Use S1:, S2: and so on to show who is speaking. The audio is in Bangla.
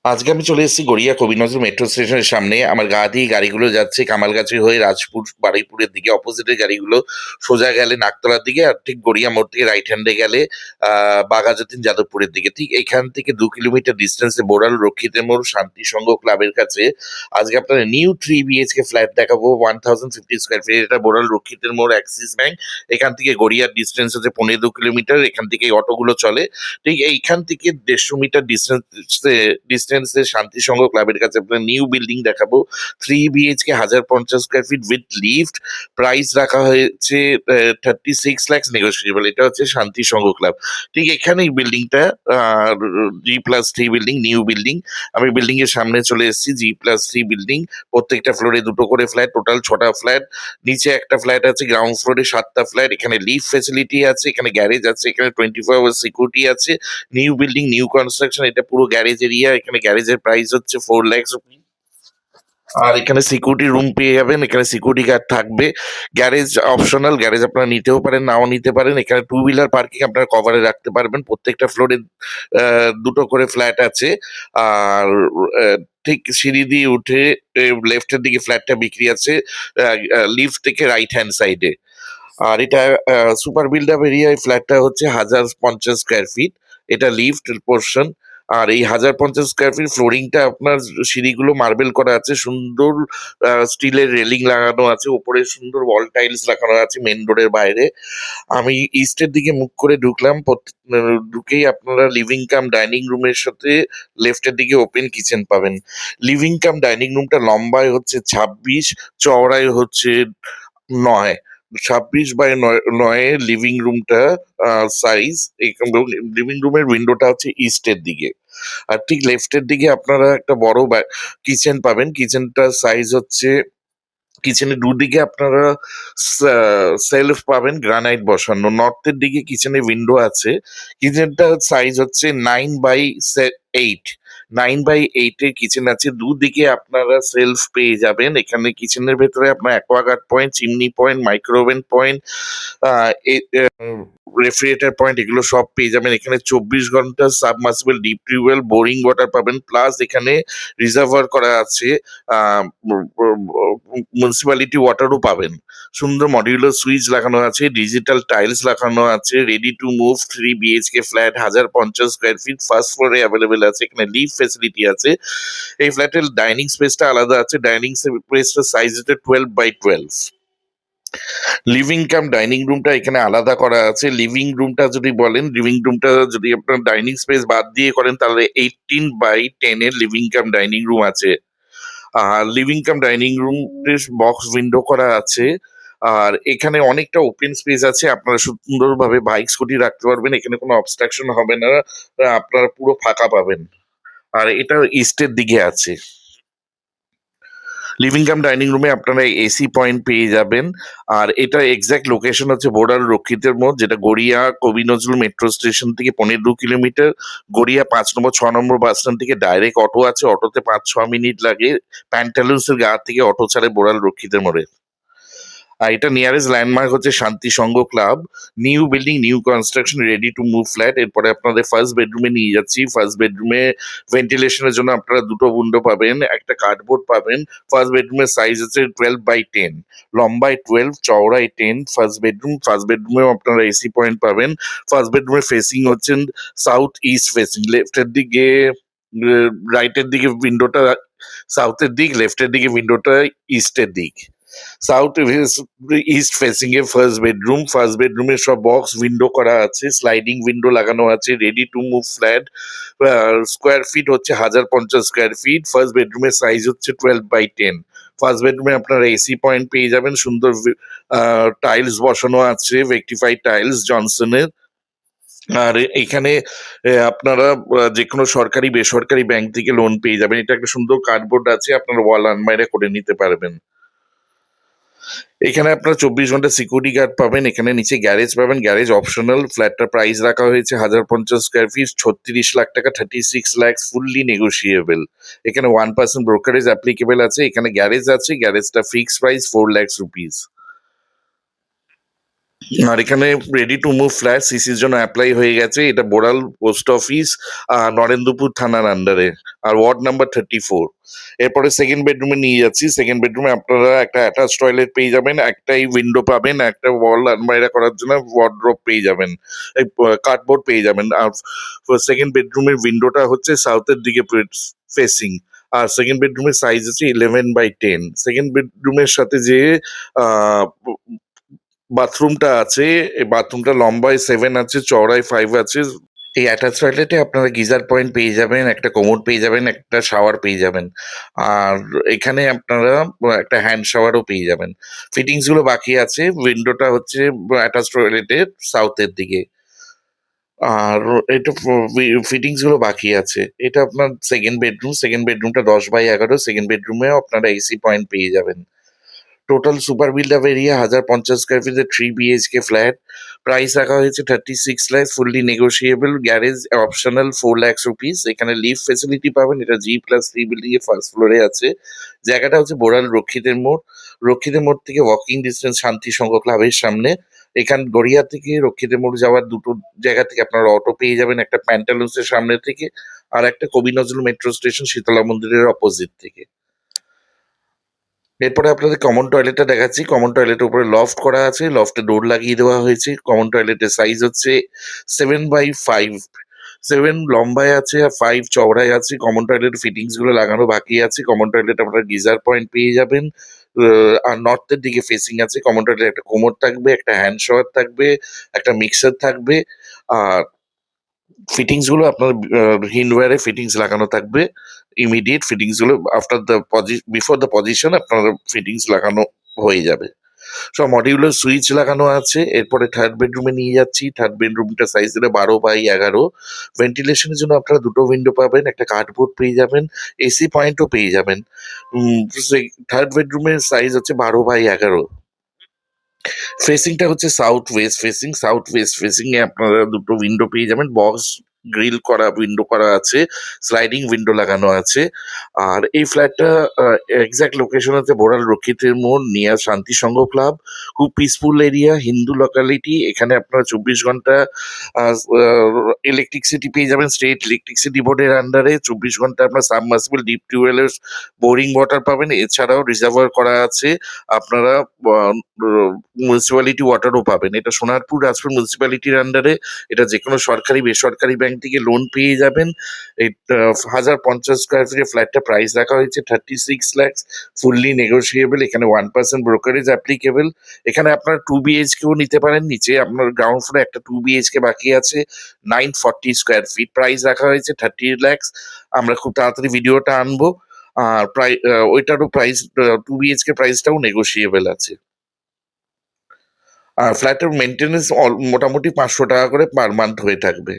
S1: আজকে আমি চলে এসেছি গড়িয়া কবি নজরুল মেট্রো স্টেশনের সামনে। আমার গা দিয়ে গাড়িগুলো যাচ্ছে কামালগাছি হয়ে রাজপুর, বারুইপুরের দিকে। অপোজিটের গাড়িগুলো সোজা গেলে নাকতলার দিকে, আর ঠিক গড়িয়া মোড় থেকে রাইট হ্যান্ডে গেলে বাঘাযতীন যাদবপুরের দিকে। ঠিক এখান থেকে 2 কিলোমিটার ডিস্টেন্সে বোড়াল রক্ষিতের মোড় শান্তি সংঘ ক্লাবের কাছে আজকে আপনার নিউ 3 BHK ফ্ল্যাট দেখাবো, 1050 স্কোয়ার ফিট। এটা বোড়াল রক্ষিতের মোড়, অ্যাক্সিস ব্যাংক। এখান থেকে গড়িয়ার ডিস্টেন্স হচ্ছে 15-2 কিলোমিটার। এখান থেকে এই অটোগুলো চলে। ঠিক এইখান থেকে 150 মিটার ডিস্টেন্সে শান্তি সংঘ ক্লাবের কাছে আপনার নিউ বিল্ডিং দেখাবো। 3 BHK 1050 square feet with lift. Price রাখা হয়েছে 36 লাখ, নেগোসিয়েবল। এটা হচ্ছে শান্তি সংঘ ক্লাব। ঠিক এখানেই বিল্ডিংটা, G+3 বিল্ডিং, নিউ বিল্ডিং। আমি বিল্ডিং এর সামনে চলে এসেছি। G+3 বিল্ডিং, প্রত্যেকটা ফ্লোরে দুটো করে ফ্ল্যাট, টোটাল 6টা ফ্ল্যাট। নিচে একটা ফ্ল্যাট আছে, গ্রাউন্ড ফ্লোরে 7টা ফ্ল্যাট। এখানে লিফট ফেসিলিটি আছে, এখানে গ্যারেজ আছে, এখানে 24 আওয়ার সিকিউরিটি আছে। New building, new construction. এটা পুরো গ্যারেজ এরিয়া। এখানে গ্যারেজের প্রাইস হচ্ছে 4 লাখ রুপি। আর এখানে সিকিউরিটি রুম পেয়ে যাবেন, এখানে সিকিউরিটি গার্ড থাকবে। গ্যারেজ অপশনাল, গ্যারেজ আপনারা নিতেও পারেন, নাও নিতে পারেন। এখানে 2 হুইলার পার্কিং আপনারা কভারে রাখতে পারবেন। প্রত্যেকটা ফ্লোরে দুটো করে ফ্ল্যাট আছে। আর ঠিক সিঁড়ি দিয়ে উঠে লেফটের দিকে ফ্ল্যাটটা বিক্রি আছে, লিফট থেকে রাইট হ্যান্ড সাইডে। আর এটা সুপার বিল্ড আপ এরিয়ায় ফ্ল্যাটটা হচ্ছে 1050 স্কোয়ার ফিট। এটা লিফট পোর্শন। আর এই 1050 স্কোয়ার ফিট ফ্লোরিংটা আপনার, সিঁড়িগুলো মার্বেল করা আছে, সুন্দর স্টিলের রেলিং লাগানো আছে, ওপরে সুন্দর ওয়াল টাইলস লাগানো আছে মেন ডোরের বাইরে। আমি ইস্টের দিকে মুখ করে ঢুকলাম। ঢুকেই আপনারা লিভিং কাম ডাইনিং রুমের সাথে লেফটের দিকে ওপেন কিচেন পাবেন। লিভিং কাম ডাইনিং রুমটা লম্বায় হচ্ছে 26, চওড়ায় হচ্ছে 9। 26 বাই 9 লিভিং রুমটা সাইজ। লিভিং রুমের উইন্ডোটা হচ্ছে ইস্টের দিকে। আর ঠিক লেফটের দিকে আপনারা একটা বড় কিচেন পাবেন। কিচেনটার সাইজ হচ্ছে, কিচেনের দুদিকে আপনারা সেলফ পাবেন গ্রানাইট বসানো। নর্থের দিকে কিচেনে উইন্ডো আছে। কিচেনটার সাইজ হচ্ছে 9/8। 9/8 এর কিচেন আছে। দুদিকে আপনারা সেলফ পেয়ে যাবেন। এখানে কিচেনের ভেতরে আপনার Aquaguard point, chimney point, micro oven point, refrigerator point, এগুলো সব পেয়ে যাবেন। এখানে 24 ঘন্টা submersible deep tube well, boring water পাবেন। প্লাস এখানে রিজার্ভার করা আছে, মিউনিসিপ্যালিটি ওয়াটারও পাবেন। সুন্দর মডিউলার সুইচ লাগানো আছে, ডিজিটাল টাইলস লাগানো আছে। Ready to move 3 BHK flat, 1050 square feet, first ফ্লোরে অ্যাভেলেবেল আছে। এখানে লিফট ফেসিলিটি আছে। এই ফ্ল্যাটের ডাইনিং স্পেসটা আলাদা আছে। ডাইনিং স্পেসটার সাইজ হচ্ছে 12/12। লিভিং কাম ডাইনিং রুমটা এখানে আলাদা করা আছে। লিভিং রুমটা যদি বলেন, লিভিং রুমটা যদি আপনার ডাইনিং স্পেস বাদ দিয়ে করেন, তাহলে 18/10 এর লিভিং কাম ডাইনিং রুম আছে। আর living cum dining room box window করা আছে। আর এখানে অনেকটা ওপেন স্পেস আছে, আপনারা সুন্দরভাবে বাইক স্কুটি রাখতে পারবেন। এখানে কোনো অবস্ট্রাকশন হবে না। আপনারা পুরো ফাঁকা পাবেন। আর এটা ইস্টের দিকে আছে। লিভিং কাম ডাইনিং রুমে আপনারা এসি পয়েন্ট পেয়ে যাবেন। আর এটা এক্সাক্ট লোকেশন হচ্ছে বোর্ডার রক্ষিতের মোড়, যেটা গড়িয়া কবি নজরুল মেট্রো স্টেশন থেকে 15-2 কিলোমিটার। গড়িয়া 5 নম্বর 6 নম্বর বাস স্ট্যান্ড থেকে ডাইরেক্ট অটো আছে। অটোতে 5-6 মিনিট লাগে। প্যান্টালুন্সের গা থেকে অটো ছাড়ে বোড়াল রক্ষিতের মোড়ে। আর এটা নিয়ারেস্ট ল্যান্ডমার্ক হচ্ছে Shanti Sangha club. New building, new construction, ready to move flat. এরপরে আপনাদের ফার্স্ট বেডরুমে নিয়ে যাচ্ছি। ফার্স্ট বেডরুমে ভেন্টিলেশনের জন্য আপনারা দুটো উইন্ডো পাবেন, একটা কার্ডবোর্ড পাবেন। ফার্স্ট বেডরুমের সাইজ হচ্ছে 12/10, লম্বায় 12, চওড়ায় 10। ফার্স্ট বেডরুমেও আপনারা এসি পয়েন্ট পাবেন। ফার্স্ট বেডরুমের ফেসিং হচ্ছেন সাউথ ইস্ট ফেসিং। লেফটের দিকে, রাইটের দিকে উইন্ডোটা সাউথের দিক, লেফটের দিকে উইন্ডোটা ইস্টের দিক। সাউথ ইস্ট ফেসিং এ ফার্স্ট বেডরুমে সব বক্স উইন্ডো করা আছে, স্লাইডিং উইন্ডো লাগানো আছে। Ready to move flat. Square feet হচ্ছে 1050 স্কোয়ার ফিট। ফার্স্ট বেডরুমের সাইজ হচ্ছে 12/10। ফার্স্ট বেডরুমে আপনারা এসি পয়েন্ট পেয়ে যাবেন। সুন্দর টাইলস বসানো আছে, ভেক্টিফাইড টাইলস জনসনের। আর এখানে আপনারা যে কোনো সরকারি বেসরকারি ব্যাংক থেকে লোন পেয়ে যাবেন। এটা একটা সুন্দর কার্ডবোর্ড আছে, আপনারা ওয়াল আলমারিরা করে নিতে পারবেন। এখানে আপনারা 24 ঘন্টা সিকিউরিটি গার্ড পাবেন। এখানে নিচে গ্যারেজ পাবেন, গ্যারেজ অপশনাল। ফ্ল্যাটটার প্রাইস রাখা হয়েছে 1050 স্কোয়ার ফিট, 36 লাখ টাকা, 36 lakhs, ফুললি নেগোসিয়েবল। এখানে 1% ব্রোকারেজ অ্যাপ্লিকেবল আছে। এখানে গ্যারেজ আছে, গ্যারেজটা ফিক্সড প্রাইস 4 lakhs রুপিস। আর এখানে রেডি টু মুভ ফ্ল্যাট সিসির জন্য অ্যাপ্লাই হয়ে গেছে। এটা বোড়াল পোস্ট অফিস, নরেন্দ্রপুর থানার আন্ডারে। আর ওয়ার্ড নাম্বার 34। এরপরে সেকেন্ড বেডরুমে নিয়ে যাচ্ছি। সেকেন্ড বেডরুমে আপনারা একটা অ্যাটাচ টয়লেট পেয়ে যাবেন, একটাই উইন্ডো পাবেন, একটা ওয়াল আলমারিরা করার জন্য ওয়ার্ডরোব পেয়ে যাবেন, এই কার্ডবোর্ড পেয়ে যাবেন। আর সেকেন্ড বেডরুমের উইন্ডোটা হচ্ছে সাউথের দিকে ফেসিং। আর সেকেন্ড বেডরুমের সাইজ হচ্ছে 11/10। সেকেন্ড বেডরুমের সাথে যে আহ বাথরুমটা আছে, এই বাথরুমটা লম্বায় 7 আছে, চওড়ায় 5 আছে। এই অ্যাটাচ টয়লেটে আপনারা গিজার পয়েন্ট পেয়ে যাবেন, একটা কোমোড পেয়ে যাবেন, একটা শাওয়ার পেয়ে যাবেন। আর এখানে আপনারা একটা হ্যান্ড শাওয়ারও পেয়ে যাবেন। ফিটিংস গুলো বাকি আছে। উইন্ডোটা হচ্ছে অ্যাটাচ টয়লেটের সাউথের দিকে। আর এটা ফিটিংস গুলো বাকি আছে। এটা আপনার সেকেন্ড বেডরুম। সেকেন্ড বেডরুমটা 10/11। সেকেন্ড রুমেও আপনারা এসি পয়েন্ট পেয়ে যাবেন। Total super build up area 1050 square ফিটের 3 বিএইচকে ফ্ল্যাট। প্রাইস রাখা হয়েছে 36 lakh, fully negotiable, garage optional 4 lakh rupees. এখানে লিফট ফেসিলিটি পাবেন। এটা G+3 বিল্ডিং এর ফার্স্ট ফ্লোরে আছে। জায়গাটা হচ্ছে বোড়াল রক্ষিতের মোড়। রক্ষিতের মোড় থেকে ওয়াকিং ডিস্টেন্স শান্তি সংঘ ক্লাবের সামনে। এখান গড়িয়া থেকে রক্ষিতের মোড় যাওয়ার দুটো জায়গা থেকে আপনারা অটো পেয়ে যাবেন, একটা প্যান্টালুন্সের সামনে থেকে, আর একটা কবি নজরুল মেট্রো স্টেশন শীতলা মন্দিরের অপোজিট থেকে। এরপরে আপনাদের কমন টয়লেটটা দেখাচ্ছি। কমন টয়লেটের উপরে লফট করা আছে, লফটে ডোর লাগিয়ে দেওয়া হয়েছে। কমন টয়লেটের সাইজ হচ্ছে 7/5। 7 লম্বায় আছে আর 5 চওড়ায় আছে। কমন টয়লেটের ফিটিংস গুলো লাগানো বাকি আছে। কমন টয়লেটে আপনারা গিজার পয়েন্ট পেয়ে যাবেন। আর নর্থের দিকে ফেসিং আছে। কমন টয়লেটে একটা কোমোড থাকবে, একটা হ্যান্ড শাওয়ার থাকবে, একটা মিক্সার থাকবে। আর ফিটিংস গুলো আপনার হিন্ডওয়্যারে ফিটিংস লাগানো থাকবে। ইমিডিয়েট ফিটিংস গুলো after the before the position আপনার ফিটিংস লাগানো হয়ে যাবে। সব মডিউলার সুইচ লাগানো আছে। এরপরে থার্ড বেডরুমে নিয়ে যাচ্ছি। থার্ড বেডরুমটা সাইজ দিলে 12/11। ভেন্টিলেশনের জন্য আপনারা দুটো উইন্ডো পাবেন, একটা কার্ডবোর্ড পেয়ে যাবেন, এসি পয়েন্টও পেয়ে যাবেন। থার্ড বেডরুমের সাইজ হচ্ছে 12/11। ফেসিংটা হচ্ছে south west facing. South west facing এ আপনারা দুটো উইন্ডো পেয়ে যাবেন। বক্স গ্রিল করা উইন্ডো করা আছে, স্লাইডিং উইন্ডো লাগানো আছে। আর এই ফ্ল্যাটটা এক্সাক্ট লোকেশন হচ্ছে বোড়াল রক্ষিতের মোড়, নিয়ার শান্তি সংঘ ক্লাব। খুব পিসফুল এরিয়া, হিন্দু লোকালিটি। এখানে আপনারা 24 ঘন্টা ইলেকট্রিসিটি পেয়ে যাবেন স্টেট ইলেকট্রিসিটি বোর্ডের আন্ডারে। 24 ঘন্টা আপনার সাবমার্সিবল ডিপ টিউবওয়েলের বোরিং ওয়াটার পাবেন। এছাড়াও রিজার্ভার করা আছে। আপনারা মিউনিসিপ্যালিটি ওয়াটারও পাবেন। এটা সোনারপুর রাজপুর মিউনিসিপ্যালিটির আন্ডারে। এটা যেকোনো সরকারি বেসরকারি ব্যাংক থেকে লোন পেয়ে যাবেন। এটা 1050 স্কোয়ার ফিটের ফ্ল্যাটটা প্রাইস রাখা হয়েছে 36 লাখ, ফুললি নেগোশিয়েবল। এখানে 1% ব্রোকারেজ অ্যাপ্লিকেবল। এখানে আপনার 2 বিএইচকেও নিতে পারেন। নিচে আপনার গ্রাউন্ড ফ্লোরে একটা 2 বিএইচকে বাকি আছে, 940 স্কোয়ার ফিট। প্রাইস রাখা হয়েছে 30 লাখ। আমরা খুব তাড়াতাড়ি ভিডিওটা আনবো। আর প্রায় ওইটারও প্রাইস 2 বিএইচকে প্রাইসটাও নেগোশিয়েবল আছে। আর ফ্ল্যাটের মেইনটেন্যান্স মোটামুটি 500 টাকা করে পার মান্থ হয়ে থাকবে।